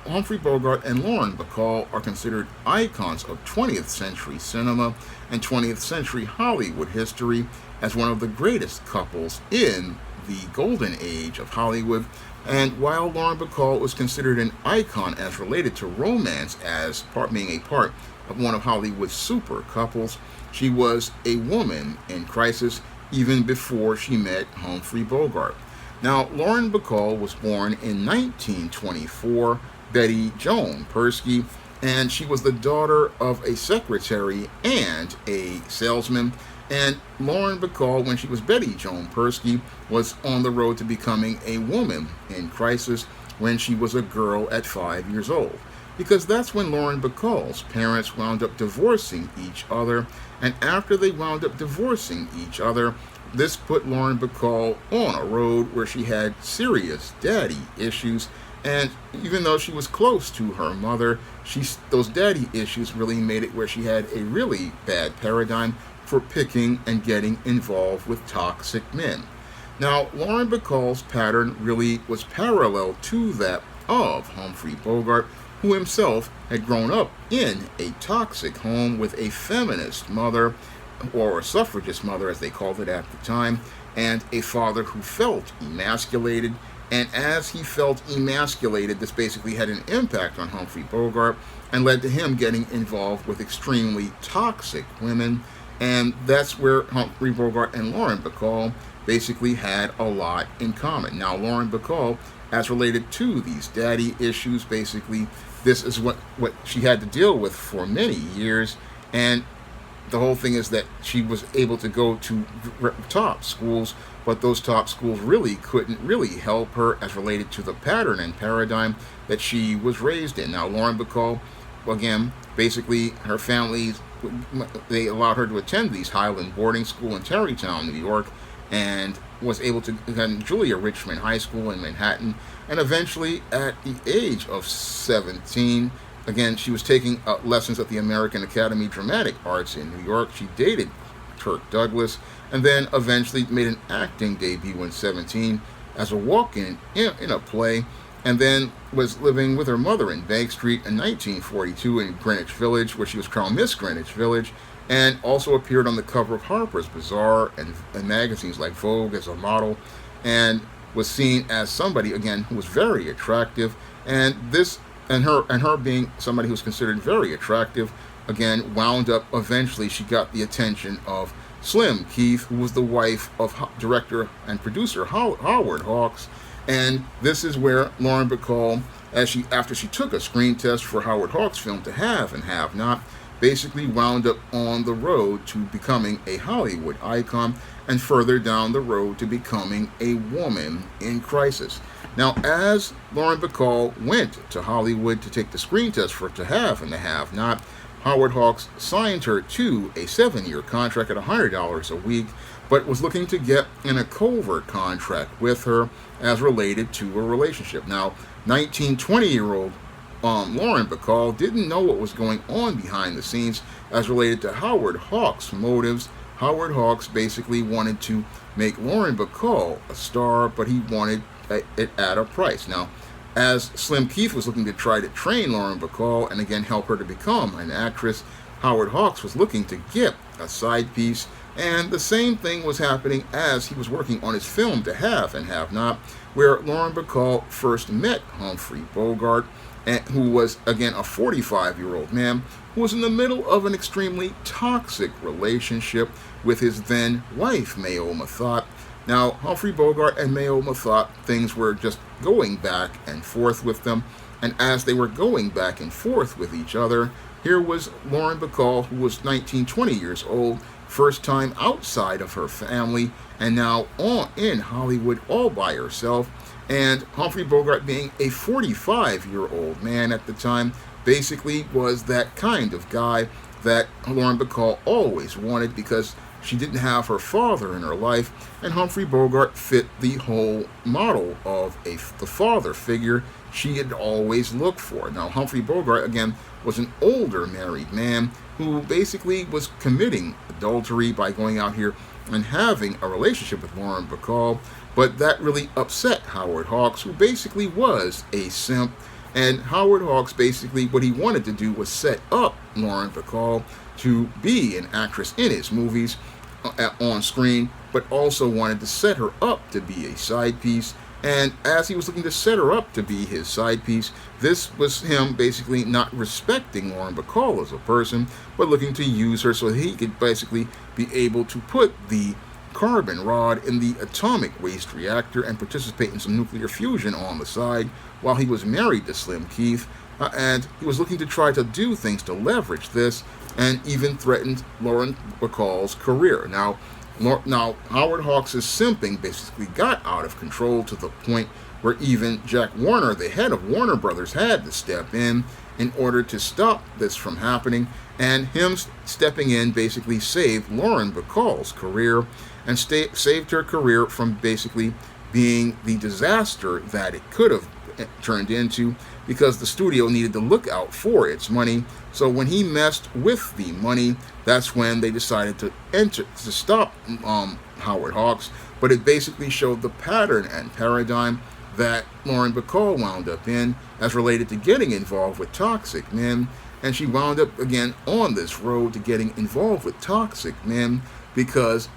Humphrey Bogart and Lauren Bacall are considered icons of 20th century cinema and 20th century Hollywood history as one of the greatest couples in the golden age of Hollywood. And while Lauren Bacall was considered an icon as related to romance as being a part of one of Hollywood's super couples, she was a woman in crisis even before she met Humphrey Bogart. Now, Lauren Bacall was born in 1924 Betty Joan Persky, and she was the daughter of a secretary and a salesman. And Lauren Bacall, when she was Betty Joan Persky, was on the road to becoming a woman in crisis when she was a girl at 5 years old. Because that's when Lauren Bacall's parents wound up divorcing each other. And after they wound up divorcing each other, this put Lauren Bacall on a road where she had serious daddy issues. And even though she was close to her mother, those daddy issues really made it where she had a really bad paradigm for picking and getting involved with toxic men. Now, Lauren Bacall's pattern really was parallel to that of Humphrey Bogart, who himself had grown up in a toxic home with a feminist mother, or a suffragist mother as they called it at the time, and a father who felt emasculated. And as he felt emasculated, this basically had an impact on Humphrey Bogart and led to him getting involved with extremely toxic women. And that's where Humphrey Bogart and Lauren Bacall basically had a lot in common. Now, Lauren Bacall, as related to these daddy issues, basically, this is what she had to deal with for many years. And the whole thing is that she was able to go to top schools, but those top schools really couldn't really help her as related to the pattern and paradigm that she was raised in. Now, Lauren Bacall, again, basically her family, they allowed her to attend these Highland boarding school in Tarrytown, New York, and was able to attend Julia Richmond High School in Manhattan. And eventually, at the age of 17, again, she was taking lessons at the American Academy of Dramatic Arts in New York. She dated Kirk Douglas, and then eventually made an acting debut when 17 as a walk-in in a play, and then was living with her mother in Bank Street in 1942 in Greenwich Village, where she was crowned Miss Greenwich Village, and also appeared on the cover of Harper's Bazaar and magazines like Vogue as a model, and was seen as somebody, again, who was very attractive. And her being somebody who was considered very attractive, again, wound up eventually, she got the attention of Slim Keith, who was the wife of director and producer Howard Hawks. And this is where Lauren Bacall, after she took a screen test for Howard Hawks' film To Have and Have Not, basically wound up on the road to becoming a Hollywood icon, and further down the road to becoming a woman in crisis. Now, as Lauren Bacall went to Hollywood to take the screen test for To Have and To Have Not, Howard Hawks signed her to a 7-year contract at $100 a week, but was looking to get in a covert contract with her as related to a relationship. Now, 20-year-old Lauren Bacall didn't know what was going on behind the scenes as related to Howard Hawks' motives. Howard Hawks basically wanted to make Lauren Bacall a star, but he wanted it at a price. Now, as Slim Keith was looking to try to train Lauren Bacall and again help her to become an actress, Howard Hawks was looking to get a side piece. And the same thing was happening as he was working on his film To Have and Have Not, where Lauren Bacall first met Humphrey Bogart, who was, again, a 45-year-old man who was in the middle of an extremely toxic relationship with his then wife, Mayo Methot. Now, Humphrey Bogart and Mayo Methot, things were just going back and forth with them. And as they were going back and forth with each other, here was Lauren Bacall, who was 20 years old, first time outside of her family, and now in Hollywood all by herself. And Humphrey Bogart, being a 45-year-old man at the time, basically was that kind of guy that Lauren Bacall always wanted, because she didn't have her father in her life, and Humphrey Bogart fit the whole model of the father figure she had always looked for. Now, Humphrey Bogart, again, was an older married man who basically was committing adultery by going out here and having a relationship with Lauren Bacall, but that really upset Howard Hawks, who basically was a simp. And Howard Hawks, basically, what he wanted to do was set up Lauren Bacall to be an actress in his movies on screen, but also wanted to set her up to be a side piece. And as he was looking to set her up to be his side piece, this was him basically not respecting Lauren Bacall as a person, but looking to use her so that he could basically be able to put the carbon rod in the atomic waste reactor and participate in some nuclear fusion on the side while he was married to Slim Keith, and he was looking to try to do things to leverage this, and even threatened Lauren Bacall's career. Now Howard Hawks' simping basically got out of control to the point where even Jack Warner, the head of Warner Brothers, had to step in order to stop this from happening, and him stepping in basically saved Lauren Bacall's career and saved her career from basically being the disaster that it could have turned into, because the studio needed to look out for its money. So when he messed with the money, that's when they decided to stop Howard Hawks. But it basically showed the pattern and paradigm that Lauren Bacall wound up in as related to getting involved with toxic men, and she wound up again on this road to getting involved with toxic men because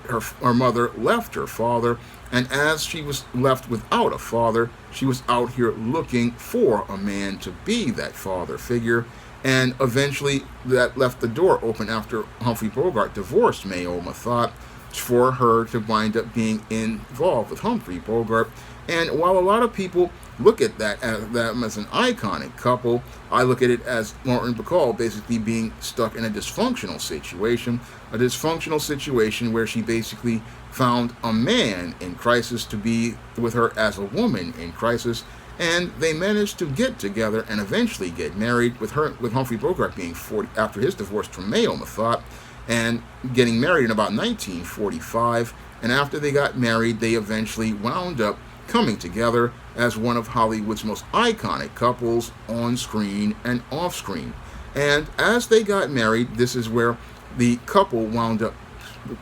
her mother left her father, and as she was left without a father, she was out here looking for a man to be that father figure, and eventually that left the door open after Humphrey Bogart divorced Mayo Methot for her to wind up being involved with Humphrey Bogart. And while a lot of people look at that as an iconic couple, I look at it as Lauren Bacall basically being stuck in a dysfunctional situation where she basically found a man in crisis to be with her as a woman in crisis, and they managed to get together and eventually get married, with Humphrey Bogart being 40 after his divorce from Mayo Methot, and getting married in about 1945. And after they got married, they eventually wound up coming together as one of Hollywood's most iconic couples on screen and off screen. And as they got married, this is where the couple wound up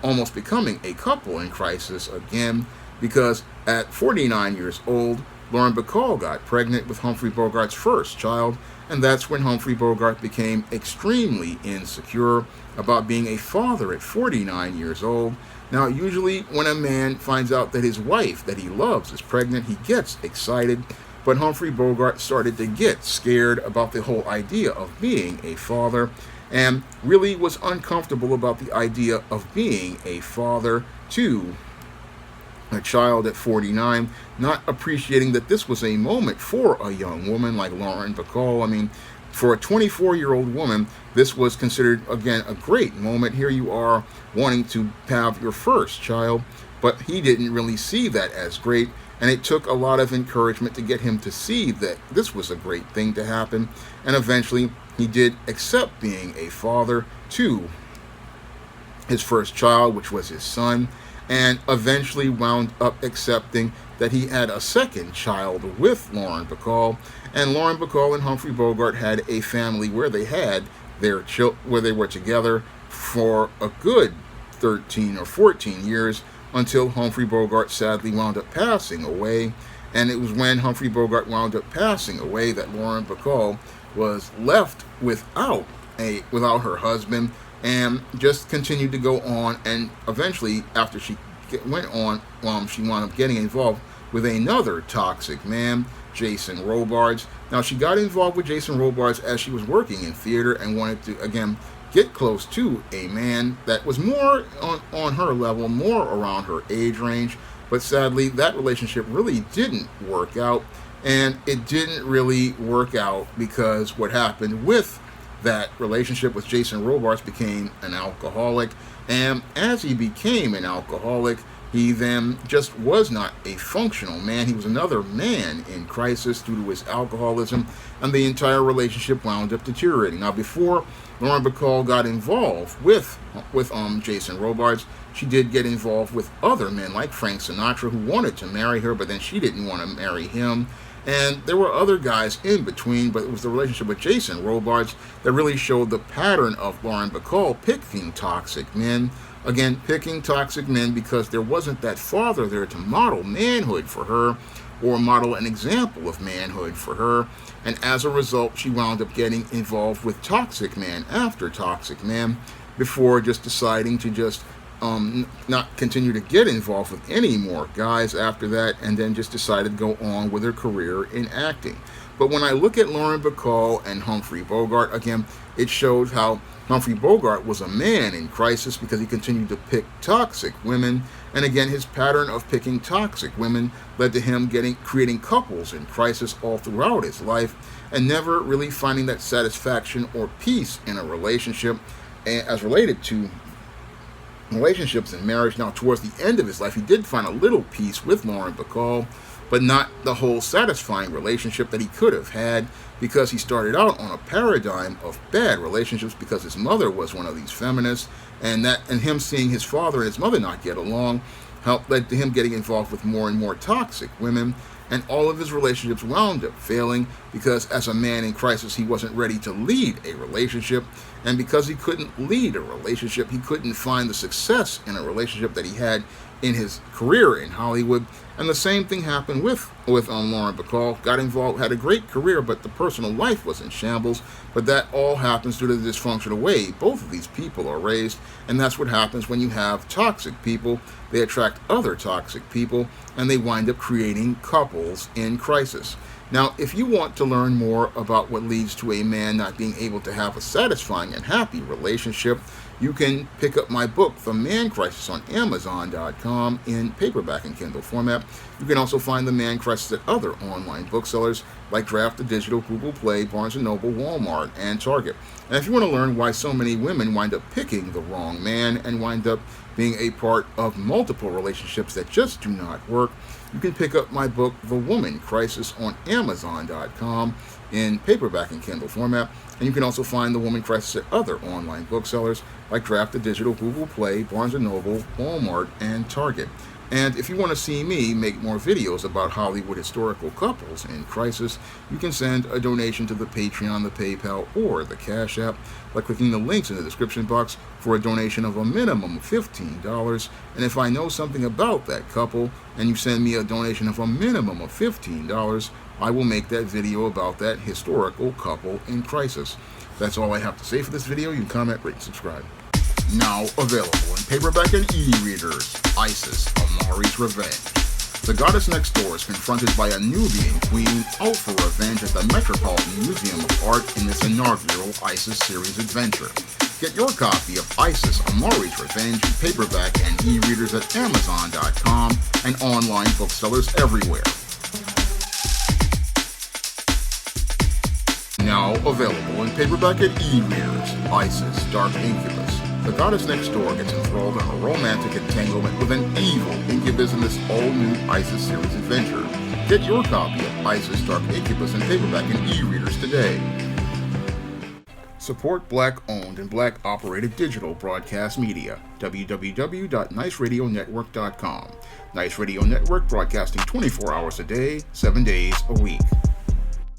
almost becoming a couple in crisis again, because at 49 years old, Lauren Bacall got pregnant with Humphrey Bogart's first child, and that's when Humphrey Bogart became extremely insecure about being a father at 49 years old. Now, usually when a man finds out that his wife that he loves is pregnant, he gets excited, but Humphrey Bogart started to get scared about the whole idea of being a father, and really was uncomfortable about the idea of being a father to a child at 49, not appreciating that this was a moment for a young woman like Lauren Bacall. I mean, for a 24-year-old woman, this was considered, again, a great moment. Here you are wanting to have your first child, but he didn't really see that as great, and it took a lot of encouragement to get him to see that this was a great thing to happen, and eventually he did accept being a father to his first child, which was his son, and eventually wound up accepting that he had a second child with Lauren Bacall, and Lauren Bacall and Humphrey Bogart had a family where they had where they were together for a good 13 or 14 years until Humphrey Bogart sadly wound up passing away. And it was when Humphrey Bogart wound up passing away that Lauren Bacall was left without her husband, and just continued to go on, and eventually after she went on, she wound up getting involved with another toxic man, Jason Robards. Now, she got involved with Jason Robards as she was working in theater and wanted to, again, get close to a man that was more on her level, more around her age range. But sadly, that relationship really didn't work out. And it didn't really work out because what happened with that relationship with Jason Robards became an alcoholic. And as he became an alcoholic, he then just was not a functional man. He was another man in crisis due to his alcoholism, and the entire relationship wound up deteriorating. Now, before Lauren Bacall got involved with Jason Robards, she did get involved with other men like Frank Sinatra, who wanted to marry her, but then she didn't want to marry him. And there were other guys in between, but it was the relationship with Jason Robards that really showed the pattern of Lauren Bacall picking toxic men. Again, picking toxic men because there wasn't that father there to model manhood for her or model an example of manhood for her. And as a result, she wound up getting involved with toxic man after toxic man before just deciding to just not continue to get involved with any more guys after that, and then just decided to go on with her career in acting. But when I look at Lauren Bacall and Humphrey Bogart, again, it shows how Humphrey Bogart was a man in crisis because he continued to pick toxic women. And again, his pattern of picking toxic women led to him creating couples in crisis all throughout his life, and never really finding that satisfaction or peace in a relationship as related to relationships and marriage. Now, towards the end of his life, he did find a little peace with Lauren Bacall, but not the whole satisfying relationship that he could have had, because he started out on a paradigm of bad relationships because his mother was one of these feminists, and him seeing his father and his mother not get along led to him getting involved with more and more toxic women, and all of his relationships wound up failing because as a man in crisis, he wasn't ready to lead a relationship, and because he couldn't lead a relationship, he couldn't find the success in a relationship that he had in his career in Hollywood. And the same thing happened with Lauren Bacall. Got involved, had a great career, but the personal life was in shambles. But that all happens due to the dysfunctional way both of these people are raised, and that's what happens when you have toxic people. They attract other toxic people, and they wind up creating couples in crisis. Now, if you want to learn more about what leads to a man not being able to have a satisfying and happy relationship, you can pick up my book, The Man Crisis, on Amazon.com in paperback and Kindle format. You can also find The Man Crisis at other online booksellers like Draft the Digital, Google Play, Barnes & Noble, Walmart, and Target. And if you want to learn why so many women wind up picking the wrong man and wind up being a part of multiple relationships that just do not work, you can pick up my book, The Woman Crisis, on Amazon.com in paperback and Kindle format. And you can also find The Woman Crisis at other online booksellers like Draft the Digital, Google Play, Barnes & Noble, Walmart, and Target. And if you want to see me make more videos about Hollywood historical couples in crisis, you can send a donation to the Patreon, the PayPal, or the Cash App by clicking the links in the description box for a donation of a minimum of $15. And if I know something about that couple and you send me a donation of a minimum of $15, I will make that video about that historical couple in crisis. That's all I have to say for this video. You can comment, rate, and subscribe. Now available in paperback and e-readers, Isis, Amari's Revenge. The goddess next door is confronted by a Nubian queen out for revenge at the Metropolitan Museum of Art in this inaugural Isis series adventure. Get your copy of Isis, Amari's Revenge in paperback and e-readers at Amazon.com and online booksellers everywhere. Now available in paperback and e-readers, Isis, Dark Incubus. The goddess next door gets enthralled in a romantic entanglement with an evil incubus in this all-new Isis series adventure. Get your copy of Isis, Dark Incubus in paperback and e-readers today. Support Black-owned and Black-operated digital broadcast media. www.niceradionetwork.com. Nice Radio Network, broadcasting 24 hours a day, 7 days a week.